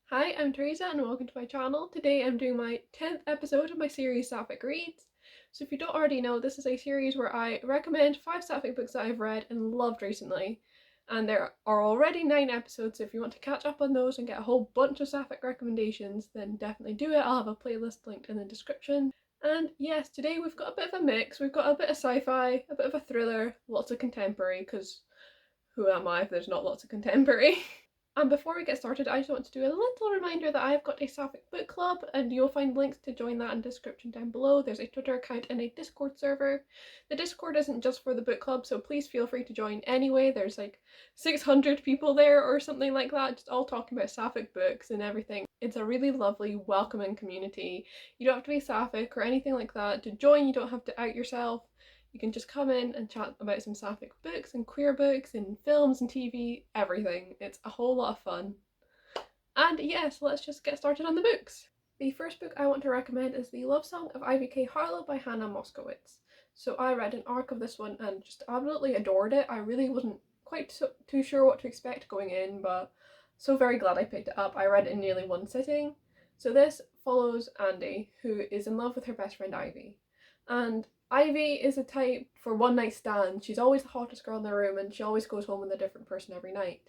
Hi, I'm Theresa and welcome to my channel. Today I'm doing my 10th episode of my series Sapphic Reads. So if you don't already know, this is a series where I recommend 5 Sapphic books that I've read and loved recently. And there are already 9 episodes, so if you want to catch up on those and get a whole bunch of Sapphic recommendations, then definitely do it. I'll have a playlist linked in the description. And yes, today we've got a bit of a mix. We've got a bit of sci-fi, a bit of a thriller, lots of contemporary, because who am I if there's not lots of contemporary? And before we get started, I just want to do a little reminder that I've got a Sapphic book club, and you'll find links to join that in the description down below. There's a Twitter account and a Discord server. The Discord isn't just for the book club, so please feel free to join anyway. There's like 600 people there or something like that, just all talking about Sapphic books and everything. It's a really lovely, welcoming community. You don't have to be Sapphic or anything like that to join. You don't have to out yourself. You can just come in and chat about some sapphic books and queer books and films and TV, everything. It's a whole lot of fun. And yes, let's just get started on the books. The first book I want to recommend is The Love Song of Ivy K. Harlow by Hannah Moskowitz. So I read an arc of this one and just absolutely adored it. I really wasn't quite too sure what to expect going in, but so very glad I picked it up. I read it in nearly one sitting. So this follows Andy, who is in love with her best friend Ivy. And Ivy is a type for one night stands. She's always the hottest girl in the room and she always goes home with a different person every night.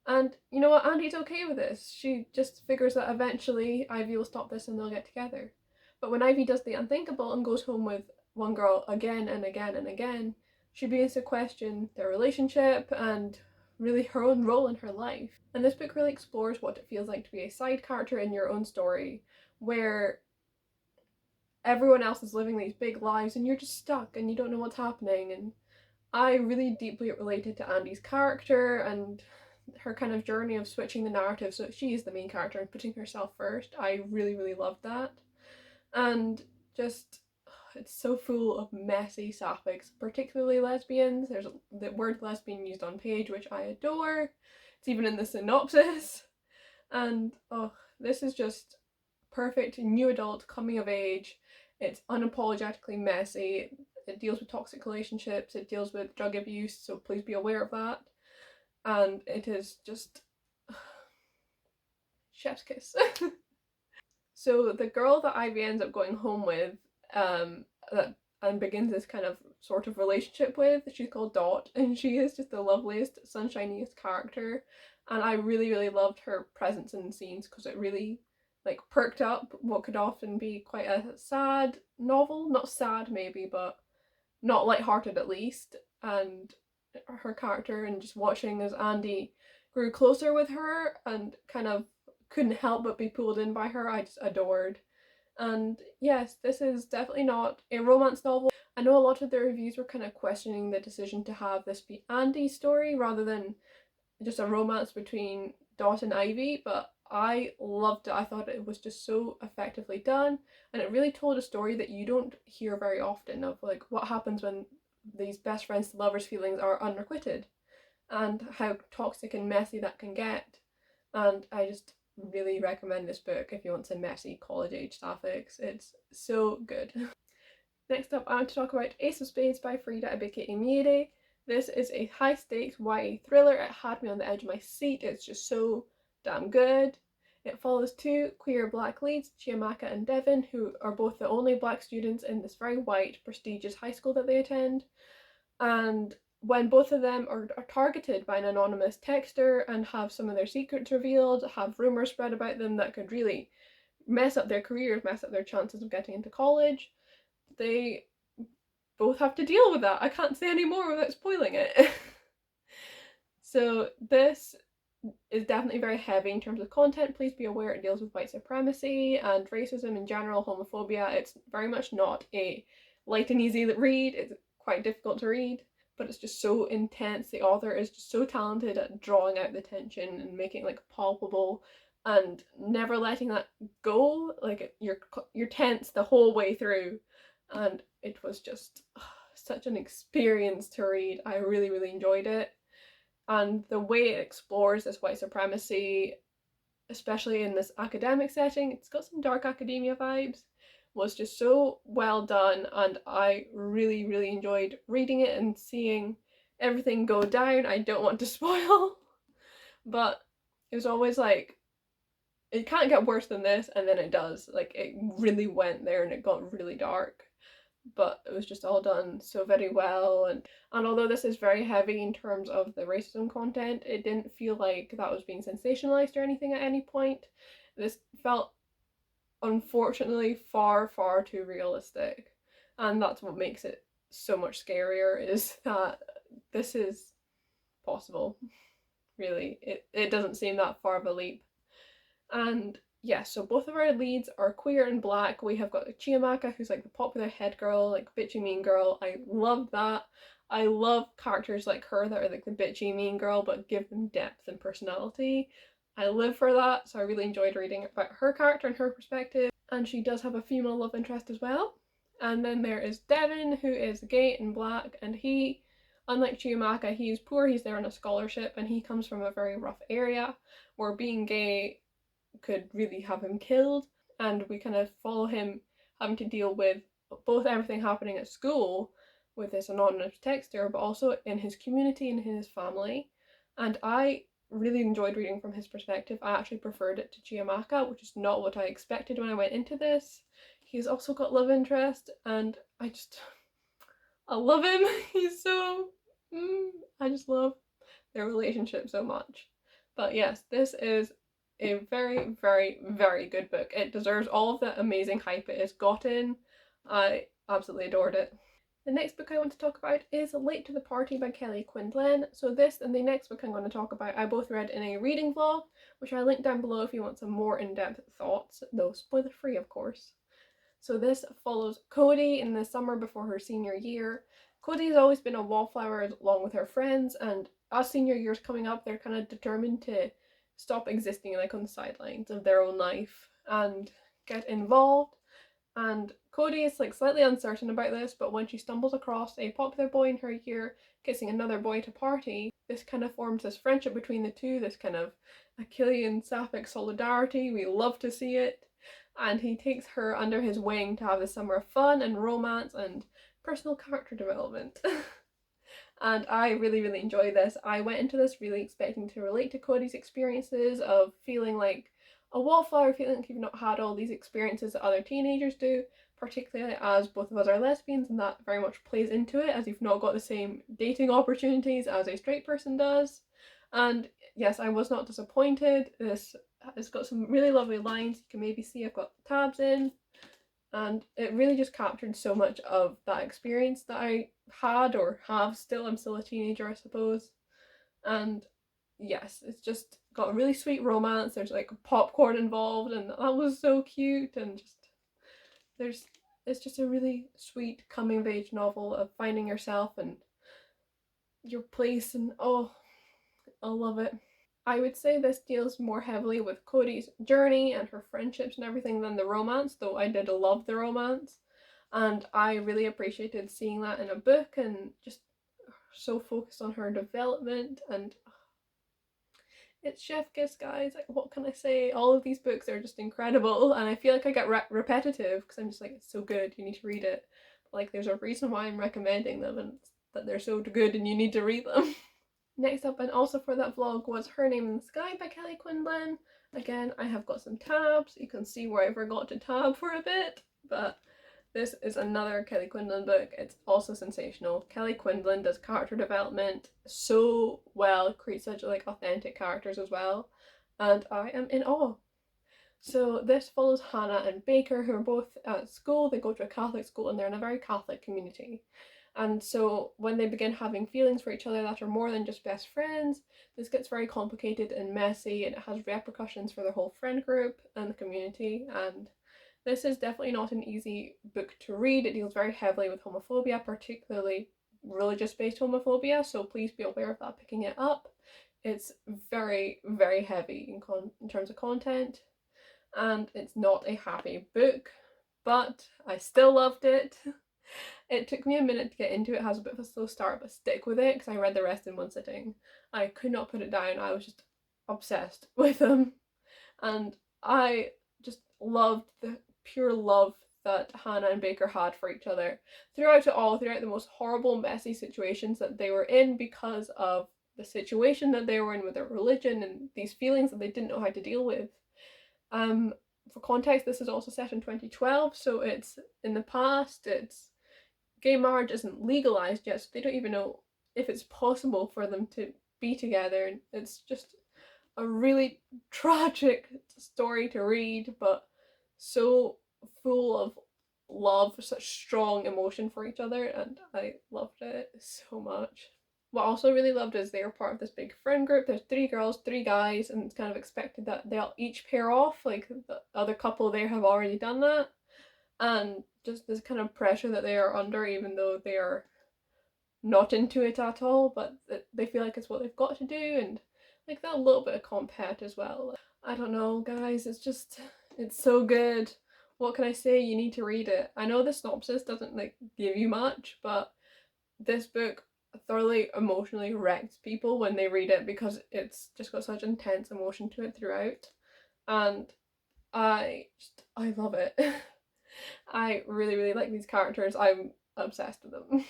And you know what? Andy's okay with this. She just figures that eventually Ivy will stop this and they'll get together. But when Ivy does the unthinkable and goes home with one girl again and again and again, she begins to question their relationship and really her own role in her life. And this book really explores what it feels like to be a side character in your own story, where everyone else is living these big lives and you're just stuck and you don't know what's happening. And I really deeply related to Andy's character and her kind of journey of switching the narrative so she is the main character and putting herself first. I really loved that. And just it's so full of messy sapphics, particularly lesbians. There's the word lesbian used on page, which I adore. It's even in the synopsis. And oh, this is just perfect new adult coming of age. It's unapologetically messy. It deals with toxic relationships, it deals with drug abuse, so please be aware of that. And it is just chef's kiss. So the girl that Ivy ends up going home with, that and begins this kind of sort of relationship with, she's called Dot, and she is just the loveliest, sunshiniest character. And I really loved her presence in the scenes because it really like perked up what could often be quite a sad novel. Not sad maybe, but not lighthearted at least. And her character and just watching as Andy grew closer with her and kind of couldn't help but be pulled in by her, I just adored. And yes, this is definitely not a romance novel. I know a lot of the reviews were kind of questioning the decision to have this be Andy's story rather than just a romance between Dot and Ivy, but I loved it. I thought it was just so effectively done, and it really told a story that you don't hear very often of, like what happens when these best friends to lovers feelings are unrequited and how toxic and messy that can get. And I just really recommend this book if you want some messy college age sapphics. It's so good. Next up, I want to talk about Ace of Spades by Frida Abike Emiere. This is a high stakes YA thriller. It had me on the edge of my seat. It's just so damn good. It follows two queer black leads, Chiamaka and Devin, who are both the only black students in this very white, prestigious high school that they attend. And when both of them are targeted by an anonymous texter and have some of their secrets revealed, have rumours spread about them that could really mess up their careers, mess up their chances of getting into college, they both have to deal with that. I can't say any more without spoiling it. So this is definitely very heavy in terms of content. Please be aware it deals with white supremacy and racism in general, homophobia. It's very much not a light and easy read. It's quite difficult to read, but it's just so intense. The author is just so talented at drawing out the tension and making it like palpable and never letting that go. Like you're tense the whole way through, and it was just such an experience to read. I really enjoyed it. And the way it explores this white supremacy, especially in this academic setting, it's got some dark academia vibes, was just so well done, and I really enjoyed reading it and seeing everything go down. I don't want to spoil, but it was always like, it can't get worse than this, and then it does. Like, it really went there and it got really dark, but it was just all done so very well. And although this is very heavy in terms of the racism content, it didn't feel like that was being sensationalized or anything at any point. This felt, unfortunately, far, far too realistic. And that's what makes it so much scarier, is that this is possible, really. It doesn't seem that far of a leap. And yeah, so both of our leads are queer and black. We have got Chiamaka, who's like the popular head girl, like bitchy mean girl. I love that. I love characters like her that are like the bitchy mean girl but give them depth and personality. I live for that, so I really enjoyed reading about her character and her perspective. And she does have a female love interest as well. And then there is Devin, who is gay and black, and he, unlike Chiamaka, he's poor, he's there on a scholarship, and he comes from a very rough area where being gay could really have him killed. And we kind of follow him having to deal with both everything happening at school with this anonymous texter, but also in his community and in his family. And I really enjoyed reading from his perspective. I actually preferred it to Chiamaka, which is not what I expected when I went into this. He's also got love interest, and I love him. He's so I just love their relationship so much. But yes, this is a very, very, very good book. It deserves all of the amazing hype it has gotten. I absolutely adored it. The next book I want to talk about is Late to the Party by Kelly Quinlan. So this and the next book I'm going to talk about I both read in a reading vlog, which I link down below if you want some more in-depth thoughts, though spoiler free of course. So this follows Cody in the summer before her senior year. Cody has always been a wallflower along with her friends, and as senior year's coming up, they're kind of determined to stop existing like on the sidelines of their own life and get involved. And Cody is like slightly uncertain about this, but when she stumbles across a popular boy in her year kissing another boy to party, this kind of forms this friendship between the two, this kind of Achillean sapphic solidarity. We love to see it. And he takes her under his wing to have a summer of fun and romance and personal character development. And I really, really enjoy this. I went into this really expecting to relate to Cody's experiences of feeling like a wallflower, feeling like you've not had all these experiences that other teenagers do, particularly as both of us are lesbians, and that very much plays into it, as you've not got the same dating opportunities as a straight person does. And yes, I was not disappointed. This has got some really lovely lines. You can maybe see I've got tabs in. And it really just captured so much of that experience that I had or have still. I'm still a teenager, I suppose. And yes, it's just got a really sweet romance. There's like popcorn involved, and that was so cute. And just it's just a really sweet coming of age novel of finding yourself and your place, and oh, I love it. I would say this deals more heavily with Cody's journey and her friendships and everything than the romance, though I did love the romance. And I really appreciated seeing that in a book, and just so focused on her development. And it's chef kiss, guys. Like, what can I say? All of these books are just incredible, and I feel like I get repetitive because I'm just like, it's so good, you need to read it. But like, there's a reason why I'm recommending them, and that they're so good and you need to read them. Next up, and also for that vlog, was Her Name in the Sky by Kelly Quinlan. Again, I have got some tabs. You can see where I forgot to tab for a bit, but this is another Kelly Quinlan book. It's also sensational. Kelly Quinlan does character development so well, creates such like authentic characters as well, and I am in awe. So this follows Hannah and Baker, who are both at school. They go to a Catholic school and they're in a very Catholic community. And so when they begin having feelings for each other that are more than just best friends, this gets very complicated and messy, and it has repercussions for their whole friend group and the community. And this is definitely not an easy book to read. It deals very heavily with homophobia, particularly religious-based homophobia, so please be aware of that picking it up. It's very, very heavy in terms of content, and it's not a happy book, but I still loved it. It took me a minute to get into it. It has a bit of a slow start, but stick with it because I read the rest in one sitting. I could not put it down. I was just obsessed with them, and I just loved the pure love that Hannah and Baker had for each other throughout it all, throughout the most horrible, messy situations that they were in because of the situation that they were in with their religion and these feelings that they didn't know how to deal with. For context, this is also set in 2012, so it's in the past. It's gay marriage isn't legalized yet, so they don't even know if it's possible for them to be together. And it's just a really tragic story to read, but so full of love, such strong emotion for each other, and I loved it so much. What I also really loved is they were part of this big friend group. There's 3 girls, 3 guys, and it's kind of expected that they'll each pair off. Like the other couple there have already done that, and just this kind of pressure that they are under, even though they are not into it at all, but they feel like it's what they've got to do, and like that little bit of compet as well. I don't know, guys, it's so good. What can I say? You need to read it. I know the synopsis doesn't like give you much, but this book thoroughly emotionally wrecks people when they read it because it's just got such intense emotion to it throughout, and I love it. I really like these characters. I'm obsessed with them.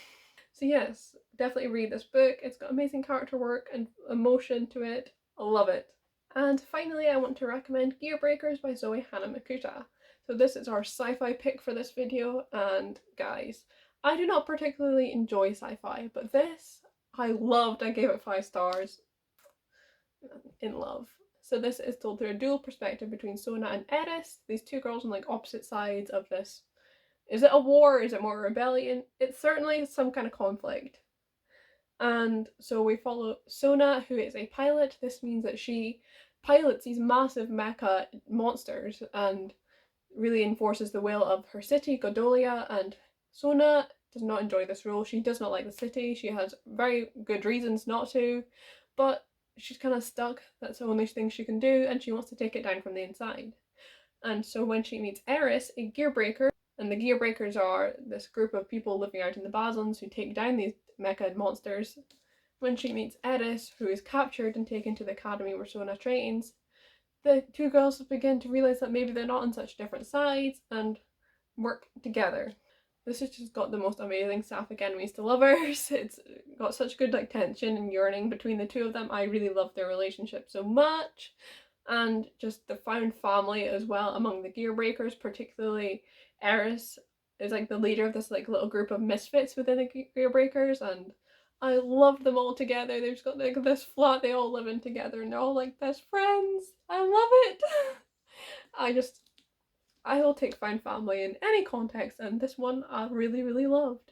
So yes, definitely read this book. It's got amazing character work and emotion to it. I love it. And finally, I want to recommend Gearbreakers by Zoe Hanamakuta. So this is our sci-fi pick for this video, and guys, I do not particularly enjoy sci-fi, but this I loved. I gave it 5 stars. In love. So this is told through a dual perspective between Sona and Eris, these 2 girls on like opposite sides of this. Is it a war? Is it more a rebellion? It's certainly some kind of conflict. And so we follow Sona, who is a pilot. This means that she pilots these massive mecha monsters and really enforces the will of her city, Godolia. And Sona does not enjoy this role. She does not like the city. She has very good reasons not to, but she's kind of stuck. That's the only thing she can do, and she wants to take it down from the inside. And so when she meets Eris, a gearbreaker, and the gearbreakers are this group of people living out in the Bazons who take down these mecha monsters. When she meets Eris, who is captured and taken to the academy where Sona trains, the 2 girls begin to realise that maybe they're not on such different sides and work together. This has just got the most amazing sapphic enemies to lovers. It's got such good like tension and yearning between the 2 of them. I really love their relationship so much. And just the found family as well among the gearbreakers, particularly Eris is like the leader of this like little group of misfits within the gearbreakers, and I love them all together. They've just got like this flat they all live in together, and they're all like best friends. I love it. I will take found family in any context, and this one I really loved.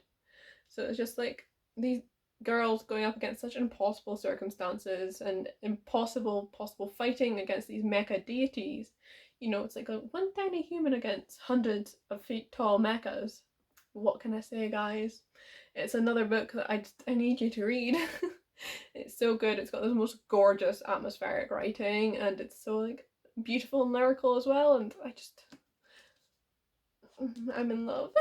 So it's just like these girls going up against such impossible circumstances and impossible possible fighting against these mecha deities. You know, it's like a one tiny human against hundreds of feet tall mechas. What can I say, guys? It's another book that I need you to read. It's so good. It's got this most gorgeous atmospheric writing, and it's so like beautiful and lyrical as well, and I'm in love.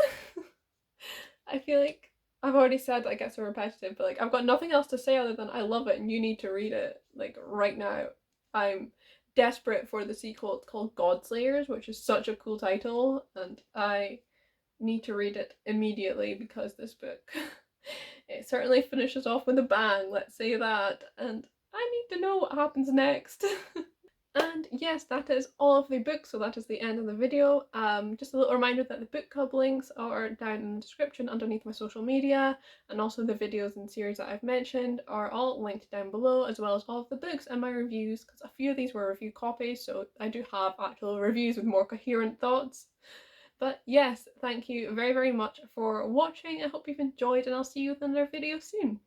I feel like I've already said that I get so repetitive, but like I've got nothing else to say other than I love it and you need to read it like right now. I'm desperate for the sequel. It's called Godslayers, which is such a cool title, and I need to read it immediately because this book it certainly finishes off with a bang, let's say that, and I need to know what happens next. And yes, that is all of the books, so that is the end of the video. Just a little reminder that the book club links are down in the description underneath my social media, and also the videos and series that I've mentioned are all linked down below, as well as all of the books and my reviews, because a few of these were review copies, so I do have actual reviews with more coherent thoughts. But yes, thank you very much for watching. I hope you've enjoyed, and I'll see you with another video soon.